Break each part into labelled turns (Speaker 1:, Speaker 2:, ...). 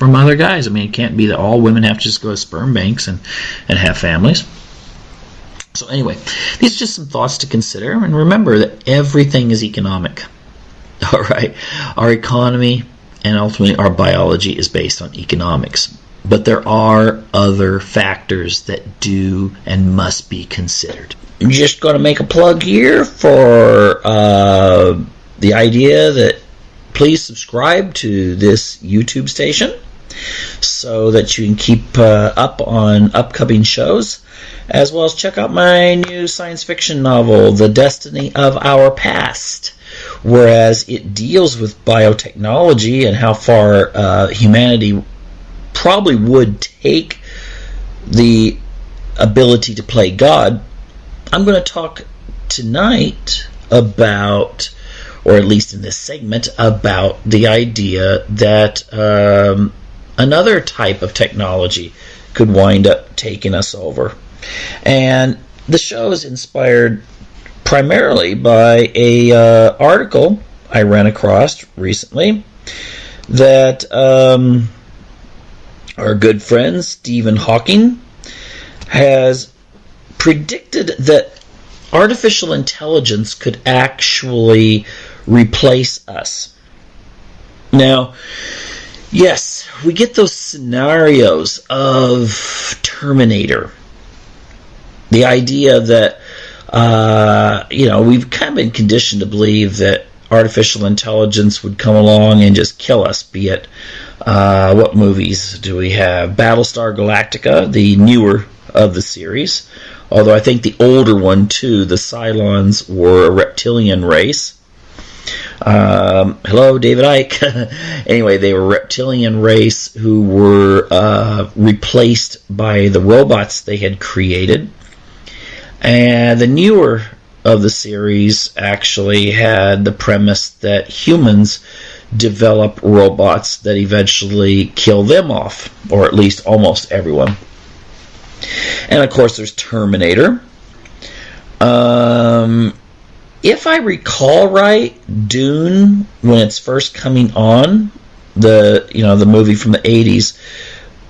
Speaker 1: from other guys. I mean, it can't be that all women have to just go to sperm banks and have families. So anyway, these are just some thoughts to consider. And remember that everything is economic. All right? Our economy and ultimately our biology is based on economics. But there are other factors that do and must be considered. I'm just going to make a plug here for the idea that please subscribe to this YouTube station so that you can keep up on upcoming shows, as well as check out my new science fiction novel, The Destiny of Our Past, whereas it deals with biotechnology and how far humanity probably would take the ability to play God. I'm going to talk tonight about, or at least in this segment, about the idea that another type of technology could wind up taking us over. And the show is inspired primarily by a article I ran across recently that our good friend Stephen Hawking has predicted that artificial intelligence could actually replace us. Now, yes, we get those scenarios of Terminator. The idea that, we've kind of been conditioned to believe that artificial intelligence would come along and just kill us, be it, what movies do we have? Battlestar Galactica, the newer of the series. Although I think the older one, too, the Cylons were a reptilian race. Hello, David Icke. Anyway, they were a reptilian race who were replaced by the robots they had created. And the newer of the series actually had the premise that humans develop robots that eventually kill them off, or at least almost everyone. And of course, there's Terminator. If I recall right, Dune, when it's first coming on, the movie from the 80s,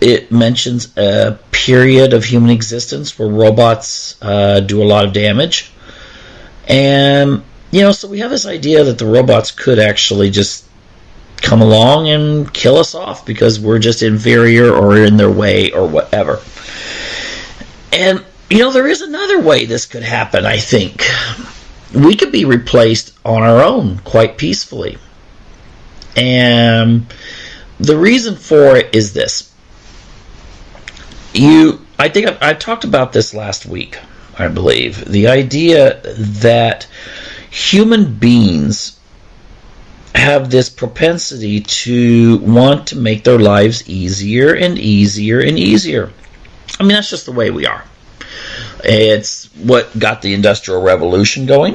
Speaker 1: it mentions a period of human existence where robots do a lot of damage. And, so we have this idea that the robots could actually just come along and kill us off because we're just inferior or in their way or whatever. And, there is another way this could happen, I think. We could be replaced on our own quite peacefully. And the reason for it is this. I think I talked about this last week, I believe. The idea that human beings have this propensity to want to make their lives easier and easier and easier. I mean, that's just the way we are. It's what got the Industrial Revolution going.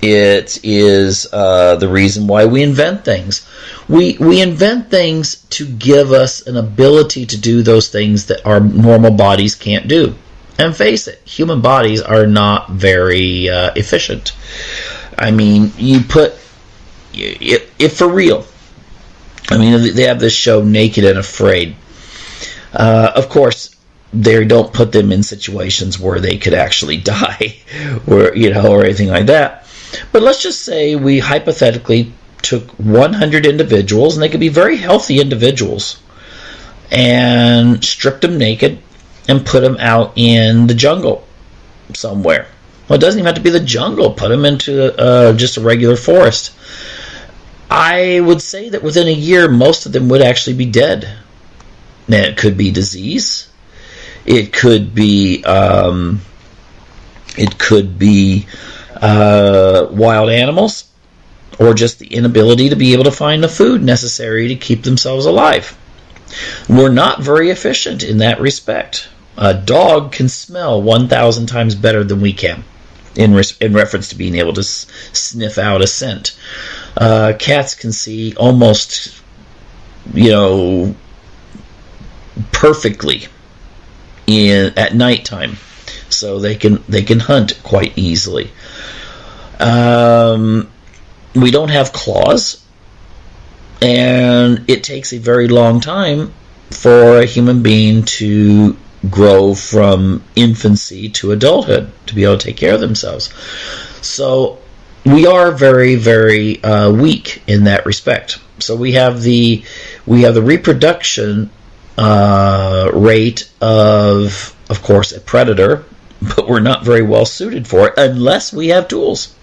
Speaker 1: It is the reason why we invent things. We invent things to give us an ability to do those things that our normal bodies can't do. And face it, human bodies are not very efficient. I mean, if for real, I mean, they have this show Naked and Afraid. Of course, they don't put them in situations where they could actually die or anything like that. But let's just say we hypothetically took 100 individuals, and they could be very healthy individuals, and stripped them naked and put them out in the jungle somewhere. Well, it doesn't even have to be the jungle. Put them into just a regular forest. I would say that within a year, most of them would actually be dead. Now, it could be disease. It could be wild animals, or just the inability to be able to find the food necessary to keep themselves alive. We're not very efficient in that respect. A dog can smell 1,000 times better than we can, in reference to being able to sniff out a scent. Cats can see almost, perfectly at nighttime, so they can hunt quite easily. We don't have claws, And it takes a very long time for a human being to grow from infancy to adulthood to be able to take care of themselves. So we are very, very weak in that respect. So we have the reproduction rate of course, a predator, but we're not very well suited for it unless we have tools.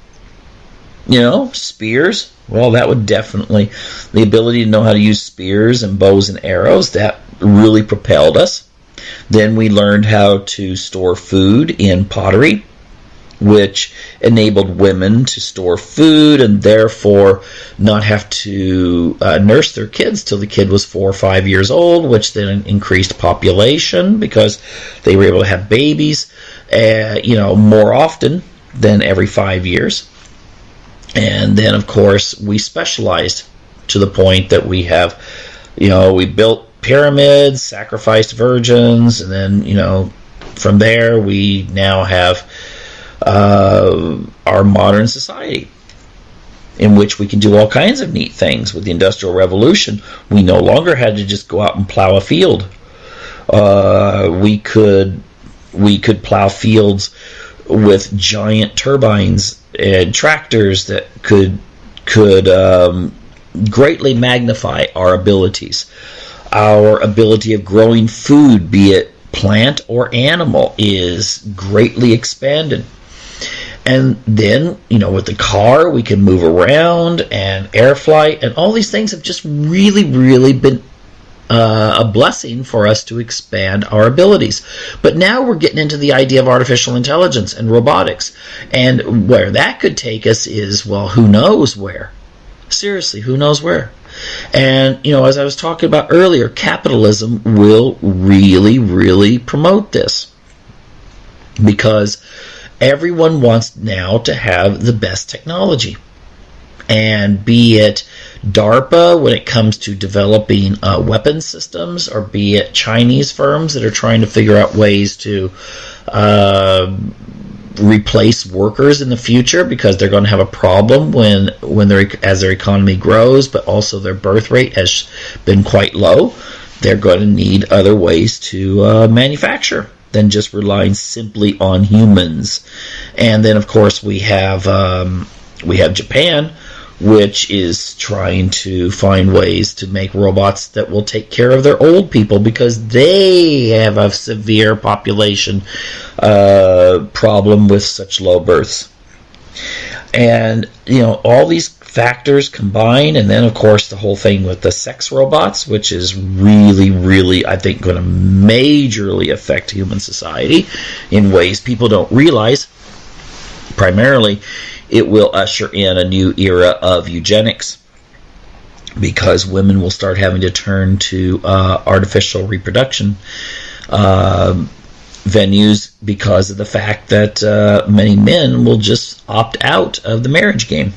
Speaker 1: Spears. Well, that would definitely, the ability to know how to use spears and bows and arrows, that really propelled us. Then we learned how to store food in pottery, which enabled women to store food and therefore not have to nurse their kids till the kid was 4 or 5 years old, which then increased population because they were able to have babies, more often than every 5 years. And then, of course, we specialized to the point that we have, we built pyramids, sacrificed virgins, and then, from there we now have our modern society in which we can do all kinds of neat things. With the Industrial Revolution, we no longer had to just go out and plow a field. We could plow fields with giant turbines and tractors that could greatly magnify our abilities. Our ability of growing food, be it plant or animal, is greatly expanded. And then, with the car, we can move around, and air flight, and all these things have just really, really been a blessing for us to expand our abilities. But now we're getting into the idea of artificial intelligence and robotics. And where that could take us is, well, who knows where? Seriously, who knows where? And, as I was talking about earlier, capitalism will really, really promote this. Because everyone wants now to have the best technology. And be it DARPA when it comes to developing weapons systems, or be it Chinese firms that are trying to figure out ways to replace workers in the future because they're going to have a problem as their economy grows, but also their birth rate has been quite low. They're going to need other ways to manufacture than just relying simply on humans. And then, of course, we have Japan, which is trying to find ways to make robots that will take care of their old people because they have a severe population problem with such low births. And, all these factors combine, and then, of course, the whole thing with the sex robots, which is really, really, I think, going to majorly affect human society in ways people don't realize. Primarily, it will usher in a new era of eugenics because women will start having to turn to artificial reproduction venues because of the fact that many men will just opt out of the marriage game.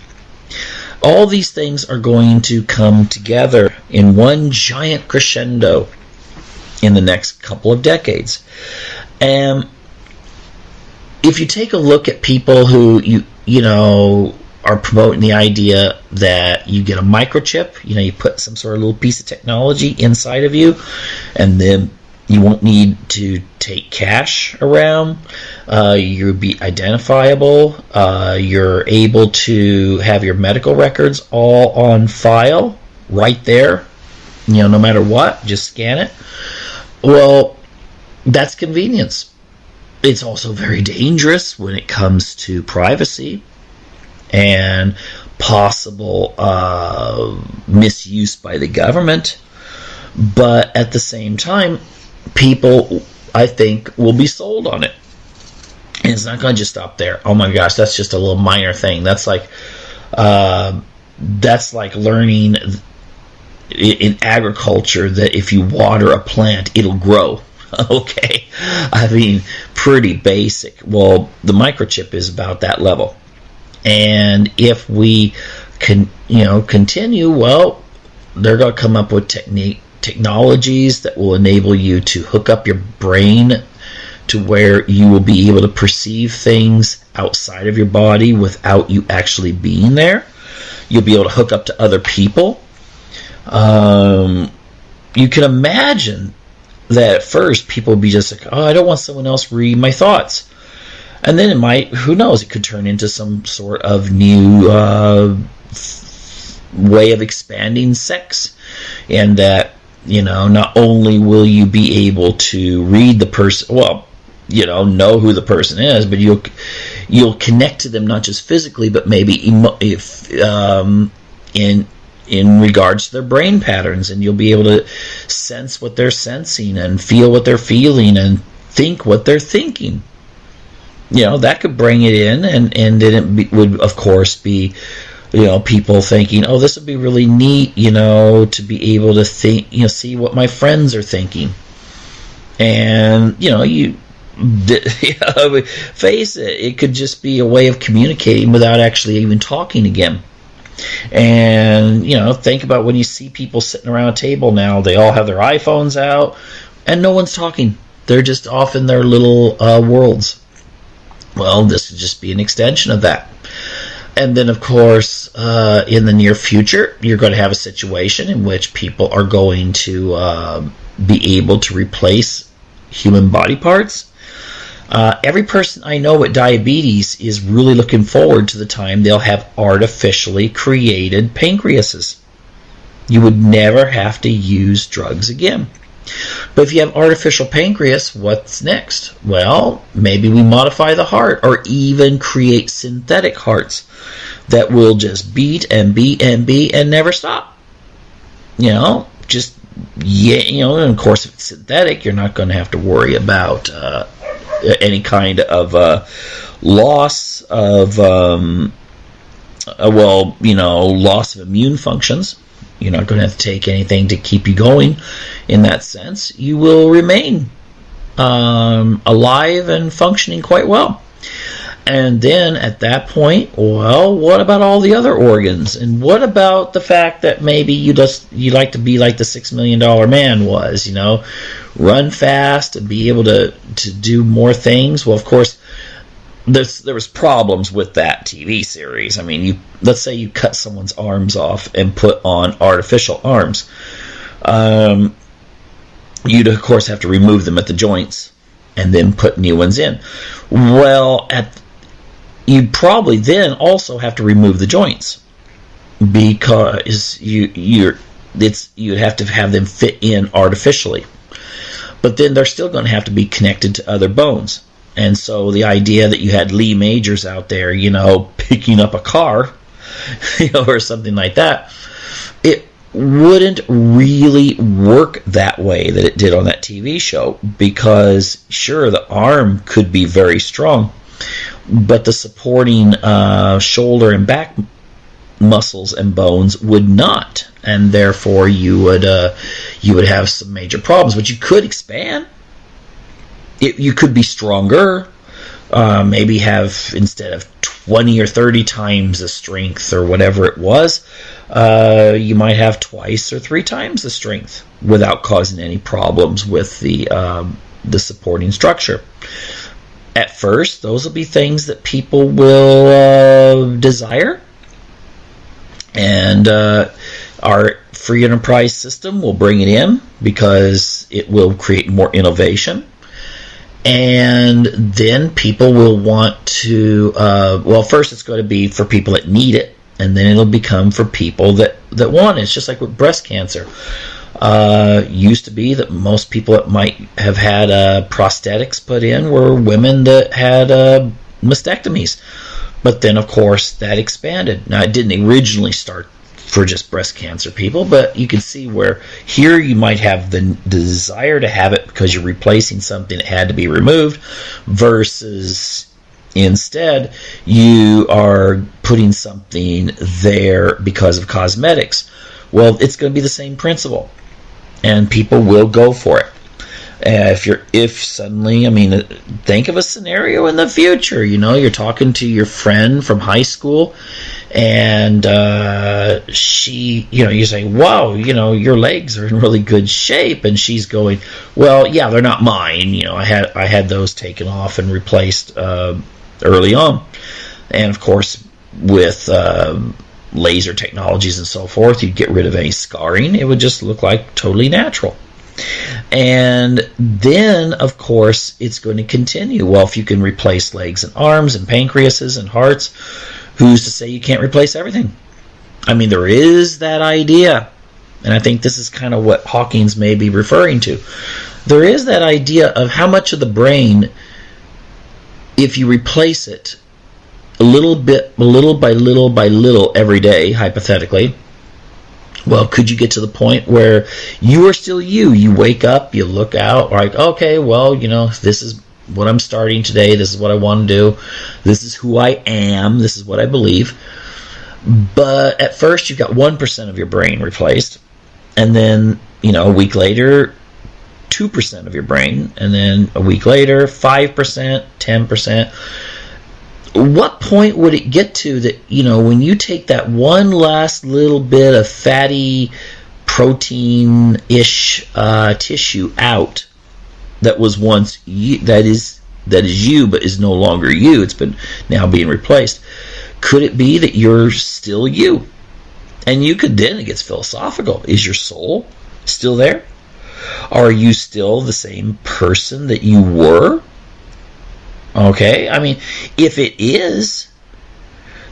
Speaker 1: All these things are going to come together in one giant crescendo in the next couple of decades. And if you take a look at people who are promoting the idea that you get a microchip, you put some sort of little piece of technology inside of you, and then you won't need to take cash around. You'll be identifiable. You're able to have your medical records all on file right there. No matter what, just scan it. Well, that's convenience. It's also very dangerous when it comes to privacy and possible misuse by the government. But at the same time, people, I think, will be sold on it. And it's not going to just stop there. Oh my gosh, that's just a little minor thing. That's like learning in agriculture that if you water a plant, it'll grow. Okay, I mean, pretty basic. Well, the microchip is about that level. And if we can, continue, well, they're going to come up with technologies that will enable you to hook up your brain to where you will be able to perceive things outside of your body without you actually being there. You'll be able to hook up to other people. You can imagine that at first people would be just like, oh, I don't want someone else reading my thoughts. And then it might, who knows, it could turn into some sort of new way of expanding sex. And that, not only will you be able to read the person, well, know who the person is, but you'll connect to them not just physically, but maybe in regards to their brain patterns, and you'll be able to sense what they're sensing and feel what they're feeling and think what they're thinking. That could bring it in, and then it would, of course, be, people thinking, oh, this would be really neat, to be able to think, see what my friends are thinking. And, face it, it could just be a way of communicating without actually even talking again. And, think about when you see people sitting around a table now, they all have their iPhones out, and no one's talking. They're just off in their little worlds. Well, this would just be an extension of that. And then, of course, in the near future, you're going to have a situation in which people are going to be able to replace human body parts. Every person I know with diabetes is really looking forward to the time they'll have artificially created pancreases. You would never have to use drugs again. But if you have artificial pancreas, what's next? Well, maybe we modify the heart, or even create synthetic hearts that will just beat and beat and beat and never stop. And of course, if it's synthetic, you're not going to have to worry about any kind of loss of loss of immune functions. You're not going to have to take anything to keep you going in that sense. You will remain alive and functioning quite well. And then at that point, well, what about all the other organs? And what about the fact that maybe you like to be like the $6 Million Man was, run fast and be able to do more things? Well, of course, there was problems with that TV series. I mean, let's say you cut someone's arms off and put on artificial arms. You'd, of course, have to remove them at the joints and then put new ones in. Well, you'd probably then also have to remove the joints, because you'd have to have them fit in artificially. But then they're still going to have to be connected to other bones. And so the idea that you had Lee Majors out there, picking up a car, or something like that, it wouldn't really work that way that it did on that TV show, because sure, the arm could be very strong, but the supporting shoulder and back muscles and bones would not, and therefore you would have some major problems. But you could expand. You could be stronger, maybe have, instead of 20 or 30 times the strength or whatever it was, you might have twice or 3 times the strength without causing any problems with the supporting structure. At first, those will be things that people will desire, and our free enterprise system will bring it in because it will create more innovation. And then people will want to, first it's going to be for people that need it, and then it'll become for people that want it. It's just like with breast cancer. Used to be that most people that might have had prosthetics put in were women that had mastectomies. But then, of course, that expanded. Now, it didn't originally start for just breast cancer people, but you can see where here you might have the desire to have it because you're replacing something that had to be removed, versus instead you are putting something there because of cosmetics. Well, it's going to be the same principle, and people will go for it. If suddenly, think of a scenario in the future. You're talking to your friend from high school, and she, you're saying, "Wow, your legs are in really good shape," and she's going, "Well, yeah, they're not mine. I had those taken off and replaced early on," and of course, with laser technologies and so forth, you'd get rid of any scarring. It would just look like totally natural. And then, of course, it's going to continue. Well, if you can replace legs and arms and pancreases and hearts, who's to say you can't replace everything? I mean, there is that idea, and I think this is kind of what Hawking's may be referring to. There is that idea of how much of the brain, if you replace it a little by little every day, hypothetically, well, could you get to the point where you are still you? You wake up, you look out, like, okay, well, this is what I'm starting today. This is what I want to do. This is who I am. This is what I believe. But at first, you've got 1% of your brain replaced. And then, a week later, 2% of your brain. And then a week later, 5%, 10%. What point would it get to that, when you take that one last little bit of fatty protein-ish tissue out that was once you, that is you but is no longer you, it's been now being replaced, could it be that you're still you? And you could, then it gets philosophical. Is your soul still there? Are you still the same person that you were? Okay, I mean, if it is,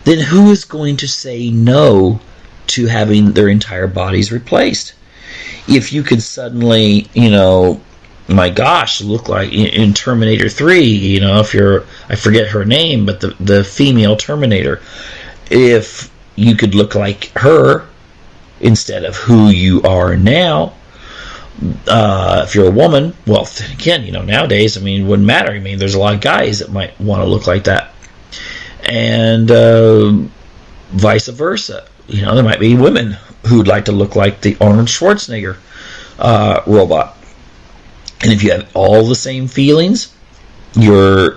Speaker 1: then who is going to say no to having their entire bodies replaced? If you could suddenly, my gosh, look like in Terminator 3, if you're, I forget her name, but the female Terminator, if you could look like her instead of who you are now, if you're a woman, well, again, nowadays, it wouldn't matter. There's a lot of guys that might want to look like that. And vice versa. There might be women who'd like to look like the Arnold Schwarzenegger robot. And if you have all the same feelings, you're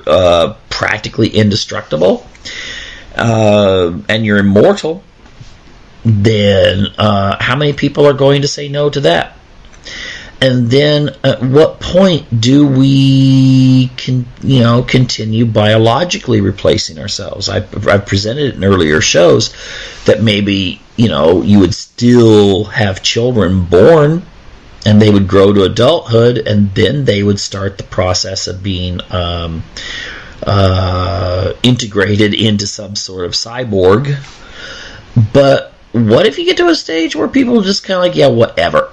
Speaker 1: practically indestructible, and you're immortal, then how many people are going to say no to that? And then at what point do we continue biologically replacing ourselves? I've presented it in earlier shows that maybe you would still have children born and they would grow to adulthood, and then they would start the process of being integrated into some sort of cyborg. But what if you get to a stage where people are just kind of like, yeah, whatever.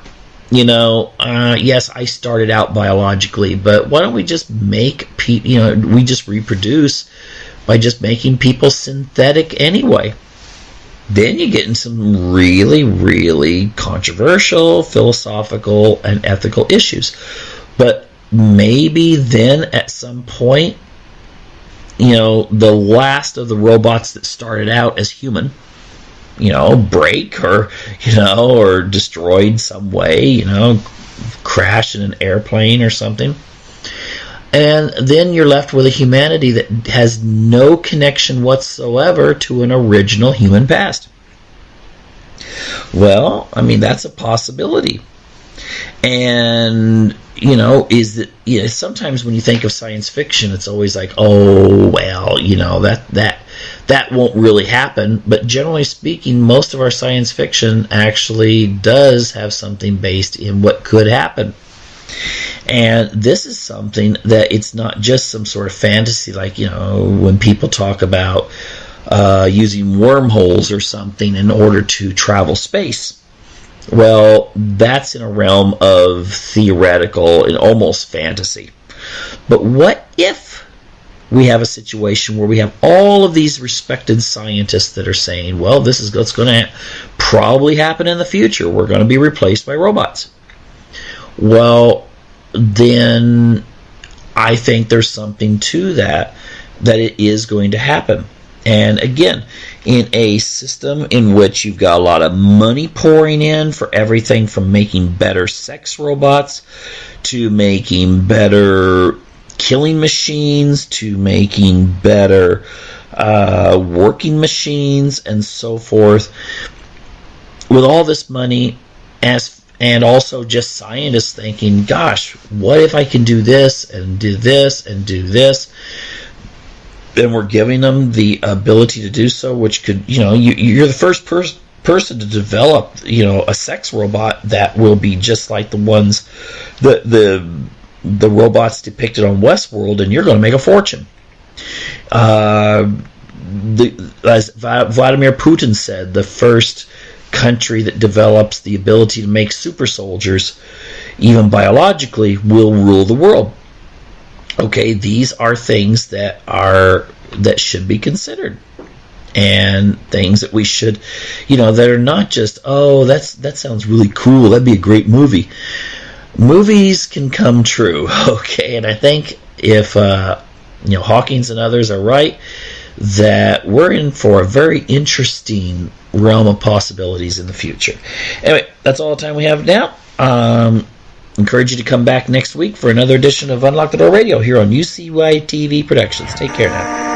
Speaker 1: Yes, I started out biologically, but why don't we just make people, we just reproduce by just making people synthetic anyway? Then you get in some really, really controversial, philosophical, and ethical issues. But maybe then at some point, the last of the robots that started out as human, break or destroyed some way, crash in an airplane or something. And then you're left with a humanity that has no connection whatsoever to an original human past. Well, that's a possibility. And, is that, sometimes when you think of science fiction, it's always like, oh, well, that won't really happen. But generally speaking, most of our science fiction actually does have something based in what could happen. And this is something that it's not just some sort of fantasy, like, when people talk about using wormholes or something in order to travel space. Well, that's in a realm of theoretical and almost fantasy. But what if we have a situation where we have all of these respected scientists that are saying, well, this is what's going to probably happen in the future. We're going to be replaced by robots. Well, then I think there's something to that it is going to happen. And again, in a system in which you've got a lot of money pouring in for everything from making better sex robots to making better killing machines to making better working machines and so forth, with all this money and also just scientists thinking, gosh, what if I can do this and do this and do this? and we're giving them the ability to do so, which could, you're the first person to develop, a sex robot that will be just like the ones, the robots depicted on Westworld, and you're going to make a fortune. As Vladimir Putin said, the first country that develops the ability to make super soldiers, even biologically, will rule the world. Okay, these are things that should be considered, and things that we should, that are not just, that sounds really cool, that'd be a great movie. Movies can come true, okay, and I think if Hawkins and others are right, that we're in for a very interesting realm of possibilities in the future. Anyway, that's all the time we have now. Encourage you to come back next week for another edition of Unlock the Door Radio here on UCY TV Productions. Take care now.